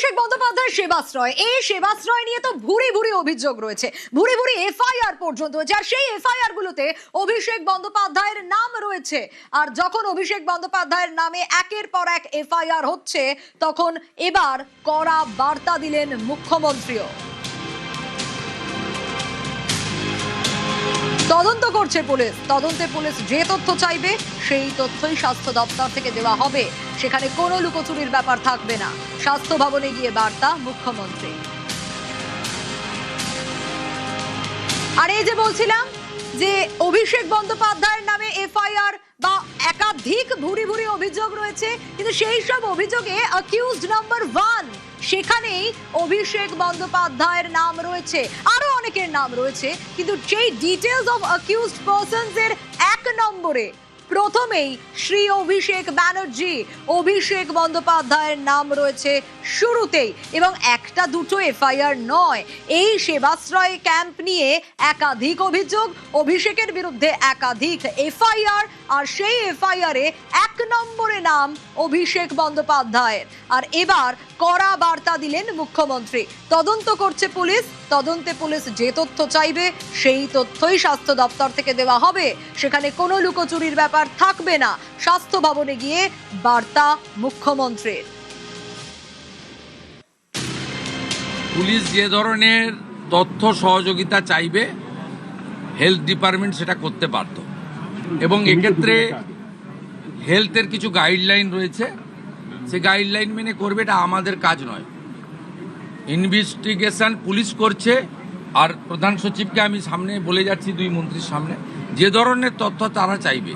অভিষেক বন্দ্যোপাধ্যায় সেবাশ্রয়, এই সেবাশ্রয় নিয়ে তো ভুরি ভুরি অভিযোগ রয়েছে, ভুরি ভুরি এফআইআর পর্যন্ত হয়েছে। আর সেই এফআইআর গুলোতে অভিষেক বন্দ্যোপাধ্যায়ের নাম রয়েছে। আর যখন অভিষেক বন্দ্যোপাধ্যায়ের নামে একের পর এক এফআইআর হচ্ছে, তখন এবার কড়া বার্তা দিলেন মুখ্যমন্ত্রীও। তদন্ত করছে পুলিশ, তদন্তে পুলিশ যে তথ্য চাইবে সেই তথ্যই স্বাস্থ্য দপ্তর থেকে দেওয়া হবে, সেখানে কোনো লুকোচুরির ব্যাপার থাকবে না। স্বাস্থ্য ভবনে গিয়ে বার্তা মুখ্যমন্ত্রী। আর এই যে বলছিলাম যে অভিষেক বন্দ্যোপাধ্যায়ের নামে এফআইআর বা একাধিক ভুরি ভুরি অভিযোগ রয়েছে, কিন্তু সেই সব অভিযোগে অ্যাকিউজড নাম্বার 1 সেখানেই অভিষেক বন্দ্যোপাধ্যায়ের নাম রয়েছে, আরো অনেকের নাম রয়েছে, কিন্তু সেই ডিটেলস অফ অ্যাকিউজড পারসনস এর 1 নম্বরে প্রথমেই শ্রী অভিষেক ব্যানার্জি, অভিষেক বন্দ্যোপাধ্যায়ের নাম রয়েছে শুরুতেই। এবং একটা দুটো এফআইআর নয়, এই সেবাশ্রয় ক্যাম্প নিয়ে একাধিক অভিযোগ, অভিষেকের বিরুদ্ধে একাধিক এফআইআর, আর সেই এফআইআরে 1 নম্বরে নাম অভিষেক বন্দ্যোপাধ্যায়ের। আর এবার কড়া বার্তা দিলেন মুখ্যমন্ত্রী। তদন্ত করছে পুলিশ, তদন্তে পুলিশ যে তথ্য চাইবে সেই তথ্যই স্বাস্থ্য দপ্তর থেকে দেওয়া হবে, সেখানে কোনো লুকোচুরির ব্যাপার থাকবে না। স্বাস্থ্য ভবনে গিয়ে বার্তা মুখ্যমন্ত্রীর। পুলিশ যে ধরনের তথ্য সহযোগিতা চাইবে হেলথ ডিপার্টমেন্ট সেটা করতে বাধ্য, এবং এক্ষেত্রে হেলথের কিছু গাইডলাইন রয়েছে, সেই গাইডলাইন মেনে করবে, এটা আমাদের কাজ নয়। ইনভেস্টিগেশন পুলিশ করছে, আর প্রধান সচিবকে আমি সামনে বলে যাচ্ছি, 2 মন্ত্রীর সামনে, যে ধরনের তথ্য তারা চাইবে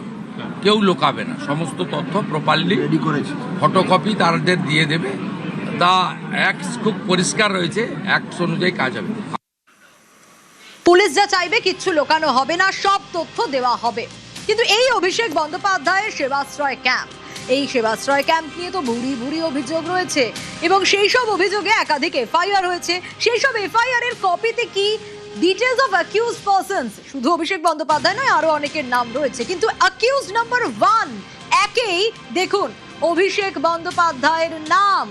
কেউ লোকাবে না, সমস্ত তথ্য প্রপারলি ফটোকপি তাদের দিয়ে দেবে। তা খুব পরিষ্কার রয়েছে, অ্যাক্ট অনুযায়ী কাজ হবে। পুলিশ যা চাইবে কিচ্ছু লোকানো হবে না, সব তথ্য দেওয়া হবে। কিন্তু এই অভিষেক বন্দ্যোপাধ্যায়ের সেবাশ্রয় ক্যাম্প, এই সেবাশ্রয় ক্যাম্প নিয়ে তো ভুরি ভুরি অভিযোগ রয়েছে, এবং সেই সব অভিযোগে একাধিক এফআইআর হয়েছে। সেই সব এফআইআর এর কপিতে কি ডিটেলস অফ অ্যাকিউজড পারসনস, শুধু অভিষেক বন্দ্যোপাধ্যায় নয়, আরো অনেকের নাম রয়েছে, কিন্তু অ্যাকিউজড নাম্বার 1 একেই দেখুন অভিষেক বন্দ্যোপাধ্যায়ের নাম,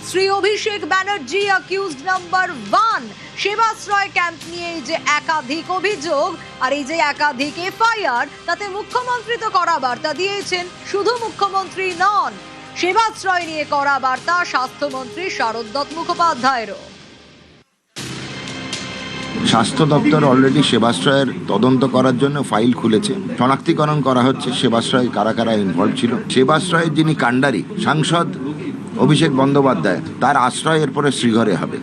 Shri Abhishek Banerjee accused number 1। Sebashray camp নিয়ে এই যে একাধিক অভিযোগ আর এই যে একাধিক এফআইআর, তাতে মুখ্যমন্ত্রী তো কড়া বার্তা দিয়েছেন। শুধু মুখ্যমন্ত্রী নন, সেবাশ্রয় নিয়ে কড়া বার্তা স্বাস্থ্যমন্ত্রী শারদ মুখোপাধ্যায়েরও। স্বাস্থ্য দপ্তর অলরেডি সেবাশ্রয়ের তদন্ত করার জন্য ফাইল খুলেছে, শনাক্তিকরণ করা হচ্ছে সেবাশ্রয় কারা কারা ইনভলভ ছিল। সেবাশ্রয়ের যিনি কাণ্ডারি সাংসদ অভিষেক বন্দ্যোপাধ্যায়, তার আশ্রয় এরপরে শ্রীঘরে হবে।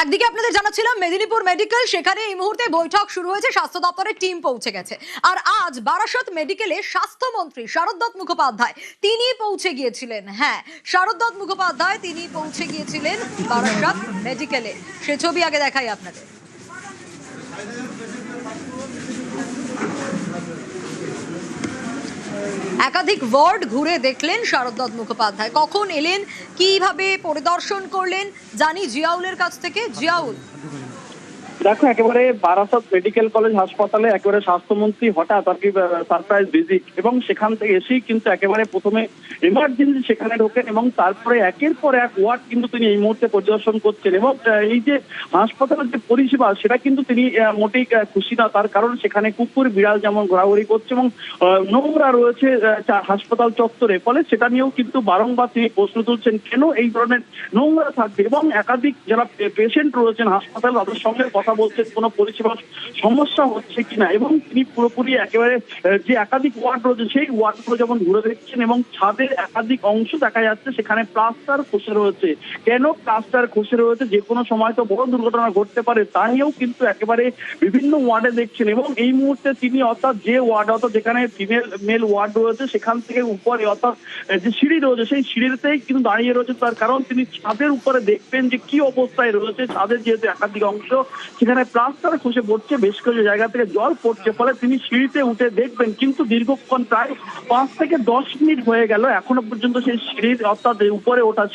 একদিকে আপনাদের জানাচ্ছিলাম মেদিনীপুর মেডিকেল, সেখানে এই মুহূর্তে বৈঠক শুরু হয়েছে, স্বাস্থ্য দপ্তরের টিম পৌঁছে গেছে। আর আজ বারাসত মেডিকেলে স্বাস্থ্যমন্ত্রী শারদ মুখোপাধ্যায় তিনি পৌঁছে গিয়েছিলেন। হ্যাঁ, শারদ মুখোপাধ্যায় তিনি পৌঁছে গিয়েছিলেন বারাসত মেডিকেলে। সে ছবি আগে দেখাই আপনাদের। একাধিক ওয়ার্ড ঘুরে দেখলেন শারদ মুখোপাধ্যায়। কখন এলেন, কিভাবে পরিদর্শন করলেন, জানি জিয়াউলের কাছ থেকে। জিয়াউল, দেখো, একেবারে বারাসত মেডিকেল কলেজ হাসপাতালে একেবারে স্বাস্থ্যমন্ত্রী হঠাৎ আর কি সারপ্রাইজ ভিজিট, এবং সেখান থেকে এসেই কিন্তু একেবারে প্রথমে এমার্জেন্সি সেখানে ঢোকেন, এবং তারপরে একের পর এক ওয়ার্ড কিন্তু তিনি এই মুহূর্তে পরিদর্শন করছেন। এবং এই যে হাসপাতালের যে পরিষেবা, সেটা কিন্তু তিনি মোটেই খুশি না। তার কারণ সেখানে কুকুর বিড়াল যেমন ঘোরাঘুরি করছে, এবং নোংরা রয়েছে হাসপাতাল চত্বরে, ফলে সেটা নিয়েও কিন্তু বারংবার তিনি প্রশ্ন তুলছেন কেন এই ধরনের নোংরা থাকবে। এবং একাধিক যারা পেশেন্ট রয়েছেন হাসপাতাল, তাদের সঙ্গে কথা বলছেন কোনো পরিষেবার সমস্যা হচ্ছে কিনা। এবং তিনি পুরোপুরি একেবারে যে একাধিক ওয়ার্ড রয়েছে সেই ওয়ার্ডগুলো যেমন ঘুরে দেখছেন, এবং ছাদের একাধিক অংশ দেখা যাচ্ছে সেখানে প্লাস্টার খসে রয়েছে। কেন প্লাস্টার খসে রয়েছে, যে কোনো সময় তো বড় দুর্ঘটনা ঘটতে পারে, তা নিয়েও কিন্তু একেবারে বিভিন্ন ওয়ার্ডে দেখছেন। এবং এই মুহূর্তে তিনি অর্থাৎ যে ওয়ার্ড, অর্থাৎ যেখানে ফিমেল মেল ওয়ার্ড রয়েছে, সেখান থেকে উপরে অর্থাৎ যে সিঁড়ি রয়েছে সেই সিঁড়িতেই কিন্তু দাঁড়িয়ে রয়েছে। তার কারণ তিনি ছাদের উপরে দেখবেন যে কি অবস্থায় রয়েছে। ছাদের যেহেতু একাধিক অংশ, সেখানে প্লাস্টার খসে পড়ছে, বেশ কিছু জায়গা থেকে জল পড়ছে, ফলে তিনি সিঁড়িতে উঠে দেখবেন, কিন্তু দীর্ঘক্ষণ প্রায় 5 থেকে 10 মিনিট হয়ে গেল এখনো পর্যন্ত সেই সিঁড়ির, অর্থাৎ উপরে ওঠা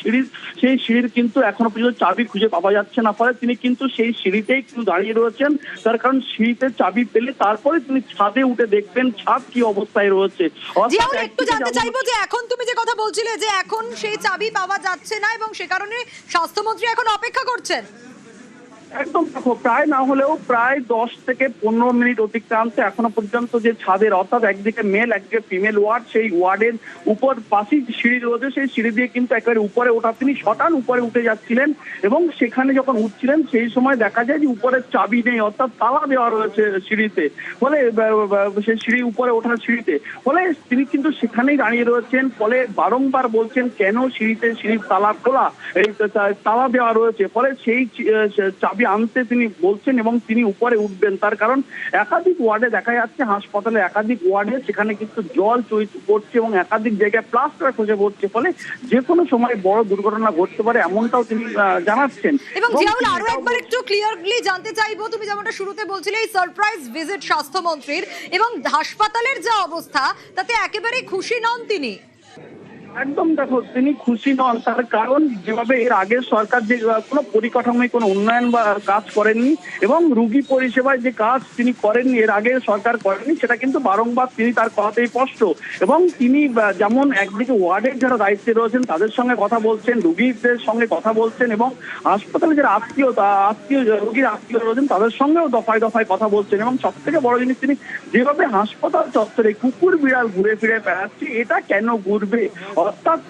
সেই সিঁড়ির কিন্তু এখনো পর্যন্ত চাবি খুঁজে পাওয়া যাচ্ছে না। ফলে তিনি কিন্তু সেই সিঁড়িতেই কিন্তু দাঁড়িয়ে রয়েছেন, তার কারণ সিঁড়িতে চাবি পেলে তারপরে তিনি ছাদে উঠে দেখবেন ছাদ কি অবস্থায় রয়েছে। জিয়াউল, একটু জানতে চাইবো যে এখন তুমি যে কথা বলছিলে যে এখন সেই চাবি পাওয়া যাচ্ছে না এবং সে কারণে স্বাস্থ্যমন্ত্রী এখন অপেক্ষা করছেন। একদম দেখো, প্রায় না হলেও প্রায় 10 থেকে 15 মিনিট অতিক্রান্ত এখনো পর্যন্ত যে ছাদের, অর্থাৎ একদিকে মেল একদিকে ফিমেল ওয়ার্ড, সেই ওয়ার্ডের উপর পাশেই সিঁড়ি রয়েছে, সেই সিঁড়ি দিয়ে কিন্তু একেবারে উপরে ওঠা, তিনি শটান উপরে উঠে যাচ্ছিলেন এবং সেখানে যখন উঠছিলেন সেই সময় দেখা যায় যে উপরের চাবি নেই, অর্থাৎ তালা দেওয়া রয়েছে সিঁড়িতে, ফলে সেই সিঁড়ি উপরে ওঠার সিঁড়িতে, ফলে তিনি কিন্তু সেখানেই দাঁড়িয়ে রয়েছেন। ফলে বারংবার বলছেন কেন সিঁড়ির তালা খোলা, এই তালা দেওয়া রয়েছে, ফলে সেই চাবি আনতে তিনি বলছেন এবং তিনি উপরে উঠবেন। তার কারণ একাধিক ওয়ার্ডে দেখা যাচ্ছে, হাসপাতালে একাধিক ওয়ার্ডে সেখানে কিন্তু জল পড়ছে এবং একাধিক জায়গায় প্লাস্টার খসে পড়ছে, ফলে যে কোনো সময় বড় দুর্ঘটনা ঘটতে পারে, এমনটাও তিনি জানাচ্ছেন। এবং জিয়াউল, আরো একবার একটু ক্লিয়ারলি জানতে চাইবো, তুমি যেমনটা শুরুতে বলছিলে এই সারপ্রাইজ ভিজিট স্বাস্থ্যমন্ত্রীর এবং হাসপাতালের যা অবস্থা তাতে একেবারে খুশি নন তিনি। একদম দেখো, তিনি খুশি নন, তার কারণ যেভাবে এর আগে সরকার যে কোনো পরিকাঠামোয় কোনো উন্নয়ন বা কাজ করেননি এবং রোগী পরিষেবায় যে কাজ তিনি করেননি, এর আগে সরকার করেননি, সেটা কিন্তু বারংবার তিনি তার কথাতেই স্পষ্ট। এবং তিনি যেমন একদিকে ওয়ার্ডের যারা দায়িত্বে রয়েছেন তাদের সঙ্গে কথা বলছেন, রোগীদের সঙ্গে কথা বলছেন এবং হাসপাতালে যারা রোগীর আত্মীয় রয়েছেন তাদের সঙ্গেও দফায় দফায় কথা বলছেন। এবং সব থেকে বড় জিনিস, তিনি যেভাবে হাসপাতাল চত্বরে কুকুর বিড়াল ঘুরে ফিরে বেড়াচ্ছে, এটা কেন ঘুরবে, অর্থাৎ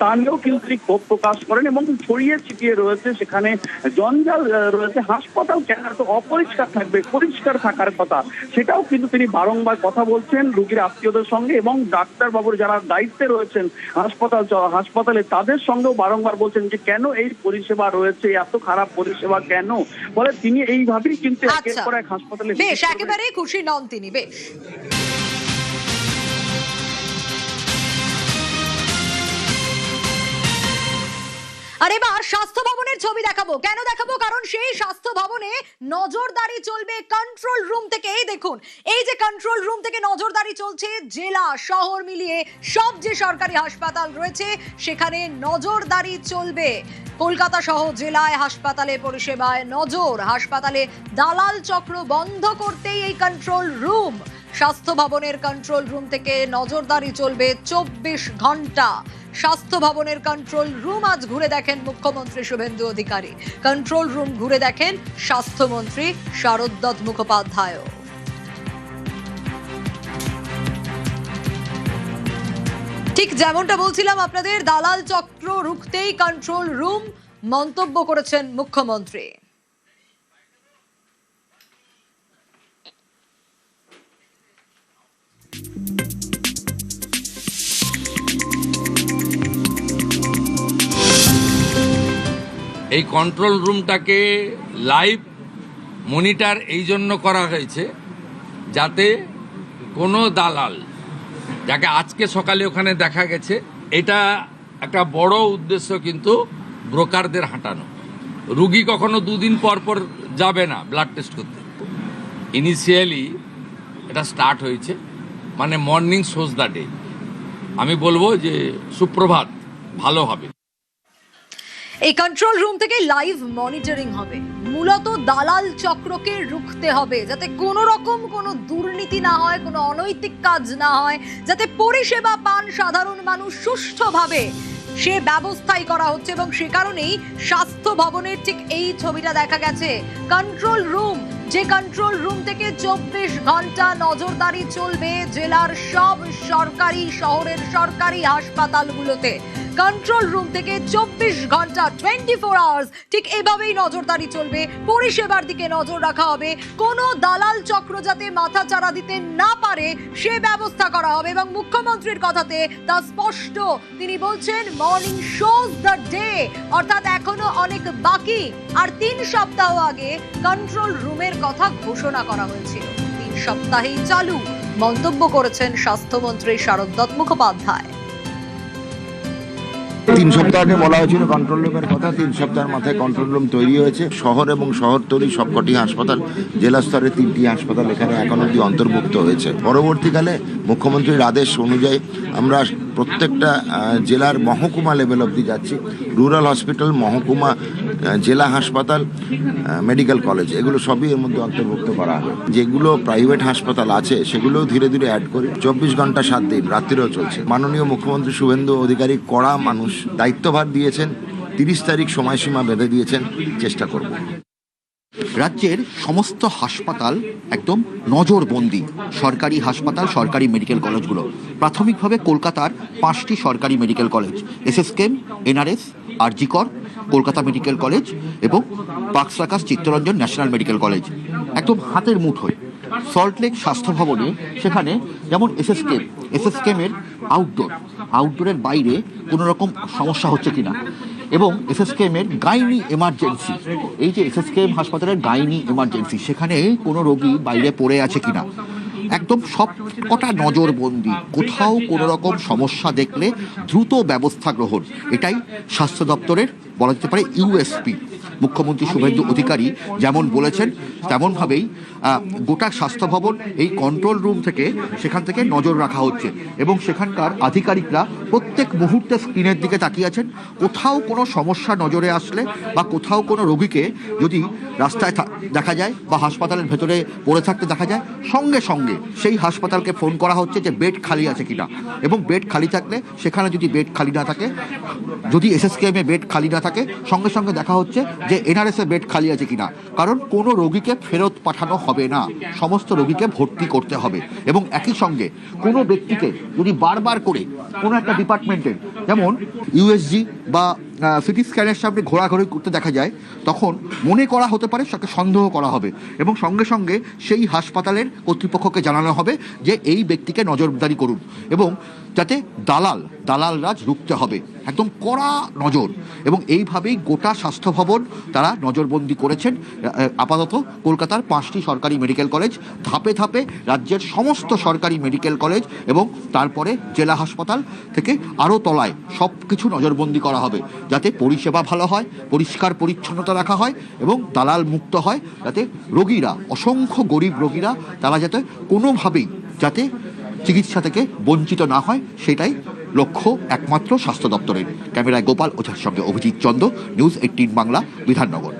তা নিয়েও কিন্তু তিনি ক্ষোভ প্রকাশ করেন এবং ছড়িয়ে ছিটিয়ে রয়েছে সেখানে জঞ্জাল রয়েছে, হাসপাতাল কেন এত অপরিষ্কার থাকবে, পরিষ্কার থাকার কথা, সেটাও কিন্তু তিনি বারংবার কথা বলছেন রোগীর আত্মীয়দের সঙ্গে এবং ডাক্তারবাবুর যারা দায়িত্বে রয়েছেন হাসপাতালে তাদের সঙ্গেও বারংবার বলছেন যে কেন এই পরিষেবা রয়েছে, এত খারাপ পরিষেবা কেন। ফলে তিনি এইভাবেই কিন্তু একের পর এক হাসপাতালে বেশ একেবারে খুশি নন তিনি। বেশ, আর এবার স্বাস্থ্য ভবনের ছবি দেখাবো। কেন দেখাবো? কারণ সেই স্বাস্থ্য ভবনে নজরদারি চলবে কন্ট্রোল রুম থেকে। এই দেখুন, এই যে কন্ট্রোল রুম থেকে নজরদারি চলছে, জেলা শহর মিলিয়ে সব যে সরকারি হাসপাতাল রয়েছে সেখানে নজরদারি চলবে। কলকাতা সহ জেলায় হাসপাতালে পরিষেবায় নজর, হাসপাতালে দালাল চক্র বন্ধ করতেই এই কন্ট্রোল রুম। স্বাস্থ্য ভবনের কন্ট্রোল রুম থেকে নজরদারি চলবে 24 ঘন্টা। স্বাস্থ্য ভবনের কন্ট্রোল রুম আজ ঘুরে দেখেন মুখ্যমন্ত্রী শুভেন্দু অধিকারী, কন্ট্রোল রুম ঘুরে দেখেন স্বাস্থ্যমন্ত্রী শারদ মুখোপাধ্যায়। ঠিক যেমনটা বলছিলাম আপনাদের, দালাল চক্র রুখতেই কন্ট্রোল রুম, মন্তব্য করেছেন মুখ্যমন্ত্রী। এই কন্ট্রোল রুমটাকে লাইভ মনিটর এই জন্য করা হয়েছে যাতে কোনো দালাল, যাকে আজকে সকালে ওখানে দেখা গেছে, এটা একটা বড় উদ্দেশ্য কিন্তু ব্রোকারদের হাঁটানো। রুগী কখনো 2 দিন পর পর যাবে না ব্লাড টেস্ট করতে। ইনিশিয়ালি এটা স্টার্ট হয়েছে, মানে মর্নিং শোজ দ্য ডে। আমি বলবো যে সুপ্রভাত, ভালো হবে। এই কন্ট্রোল রুম থেকে লাইভ মনিটরিং হবে, মূলত দালাল চক্রকে রুখতে হবে যাতে কোনো রকম কোনো দুর্নীতি না হয়, কোনো অনৈতিক কাজ না হয়, যাতে পরিষেবা পান সাধারণ মানুষ সুষ্ঠুভাবে, সে ব্যবস্থাই করা হচ্ছে। এবং সে কারণেই স্বাস্থ্য ভবনের ঠিক এই ছবিটা দেখা গেছে, কন্ট্রোল রুম, যে কন্ট্রোল রুম থেকে 24 ঘন্টা নজরদারি চলবে জেলার সব সরকারি, শহরের সরকারি হাসপাতালগুলোতে। কন্ট্রোল রুম থেকে 24 ঘন্টা 24 আওয়ার্স ঠিক এভাবেই নজরদারি চলবে, পরিষেবার দিকে নজর রাখা হবে, কোনো দালাল চক্র যাতে মাথা চাড়া দিতে না পারে সে ব্যবস্থা করা হবে। এবং মুখ্যমন্ত্রীর কথাতে তা স্পষ্ট, তিনি বলছেন মর্নিং শোজ দ্য ডে, অর্থাৎ এখনো অনেক বাকি। আর 3 সপ্তাহ আগে কন্ট্রোল রুমের কথা ঘোষণা করা হয়েছিল, 3 সপ্তাহেই চালু, মন্তব্য করেছেন স্বাস্থ্যমন্ত্রী শারদ মুখোপাধ্যায়। 3 সপ্তাহ আগে বলা হয়েছিল কন্ট্রোল রুমের কথা, 3 সপ্তাহের মাথায় কন্ট্রোল রুম তৈরি হয়েছে। শহর এবং শহরতলি সবকটি হাসপাতাল, জেলা স্তরে 3টি হাসপাতাল এখানে এখন অব্দি অন্তর্ভুক্ত হয়েছে। পরবর্তীকালে মুখ্যমন্ত্রীর আদেশ অনুযায়ী আমরা প্রত্যেকটা জেলার মহকুমা লেভেল অব্দি যাচ্ছি। রুরাল হসপিটাল, মহকুমা, জেলা হাসপাতাল, মেডিকেল কলেজ, এগুলো সবই এর মধ্যে অন্তর্ভুক্ত করা হবে। যেগুলো প্রাইভেট হাসপাতাল আছে সেগুলোও ধীরে ধীরে অ্যাড করি। 24 ঘন্টা 7 দিন, রাত্রিরেও চলছে। মাননীয় মুখ্যমন্ত্রী শুভেন্দু অধিকারী কড়া মানুষ, দায়িত্বভার দিয়েছেন, 30 তারিখ সময়সীমা বেঁধে দিয়েছেন, চেষ্টা করব। রাজ্যের সমস্ত হাসপাতাল একদম নজরবন্দি, সরকারি হাসপাতাল, সরকারি মেডিকেল কলেজগুলো। প্রাথমিকভাবে কলকাতার 5টি সরকারি medical college, SSKM, NRS, RG Kar, Kolkata medical college এবং পাকসাকাস চিত্তরঞ্জন ন্যাশনাল মেডিকেল কলেজ একদম হাতের মুঠোয়। সল্টলেক স্বাস্থ্য ভবনে সেখানে যেমন এসএসকেএমের আউটডোরের বাইরে কোনো রকম সমস্যা হচ্ছে কিনা, এবং এসএসকেএমের গাইনি এমার্জেন্সি, এই যে এসএসকেএম হাসপাতালের গাইনি এমার্জেন্সি, সেখানে কোনো রোগী বাইরে পড়ে আছে কিনা, একদম সব কটা নজরবন্দি। কোথাও কোনো রকম সমস্যা দেখলে দ্রুত ব্যবস্থা গ্রহণ, এটাই স্বাস্থ্য দপ্তরের বলা যেতে পারে ইউএসপি। মুখ্যমন্ত্রী শুভেন্দু অধিকারী যেমন বলেছেন তেমনভাবেই গোটা স্বাস্থ্য ভবন এই কন্ট্রোল রুম থেকে সেখান থেকে নজর রাখা হচ্ছে, এবং সেখানকার আধিকারিকরা প্রত্যেক মুহূর্তে স্ক্রিনের দিকে তাকিয়ে আছেন। কোথাও কোনো সমস্যা নজরে আসলে বা কোথাও কোনো রোগীকে যদি রাস্তায় দেখা যায় বা হাসপাতালের ভেতরে পড়ে থাকতে দেখা যায়, সঙ্গে সঙ্গে সেই হাসপাতালকে ফোন করা হচ্ছে যে বেড খালি আছে কিনা, এবং বেড খালি থাকলে সেখানে যদি বেড খালি না থাকে, যদি এসএসকেএমে বেড খালি না থাকে, সঙ্গে সঙ্গে দেখা হচ্ছে যে এনআরএসে বেড খালি আছে কিনা। কারণ কোনো রোগীকে ফেরত পাঠানো হবে না, সমস্ত রোগীকে ভর্তি করতে হবে। এবং একই সঙ্গে কোনো ব্যক্তিকে যদি বারবার করে কোনো একটা ডিপার্টমেন্টের, যেমন ইউএসজি বা সিটি স্ক্যানের সামনে ঘোরাঘুরি করতে দেখা যায়, তখন মনে করা হতে পারে তাকে সন্দেহ করা হবে, এবং সঙ্গে সঙ্গে সেই হাসপাতালের কর্তৃপক্ষকে জানানো হবে যে এই ব্যক্তিকে নজরদারি করুন, এবং যাতে দালাল রাজ রুখতে হবে, একদম কড়া নজর। এবং এইভাবেই গোটা স্বাস্থ্য ভবন তারা নজরবন্দি করেছেন। আপাতত কলকাতার 5টি সরকারি মেডিকেল কলেজ, ধাপে ধাপে রাজ্যের সমস্ত সরকারি মেডিকেল কলেজ এবং তারপরে জেলা হাসপাতাল থেকে আরও তলায় সব কিছু নজরবন্দি করা হবে, যাতে পরিষেবা ভালো হয়, পরিষ্কার পরিচ্ছন্নতা রাখা হয় এবং দালাল মুক্ত হয়, যাতে রোগীরা, অসংখ্য গরিব রোগীরা, তারা যাতে কোনোভাবেই যাতে চিকিৎসা থেকে বঞ্চিত না হয়, সেটাই লক্ষ্য একমাত্র স্বাস্থ্য দপ্তরের। ক্যামেরায় গোপাল ওঝার সঙ্গে অভিজিৎ চন্দ, নিউজ 18 বাংলা, বিধাননগর।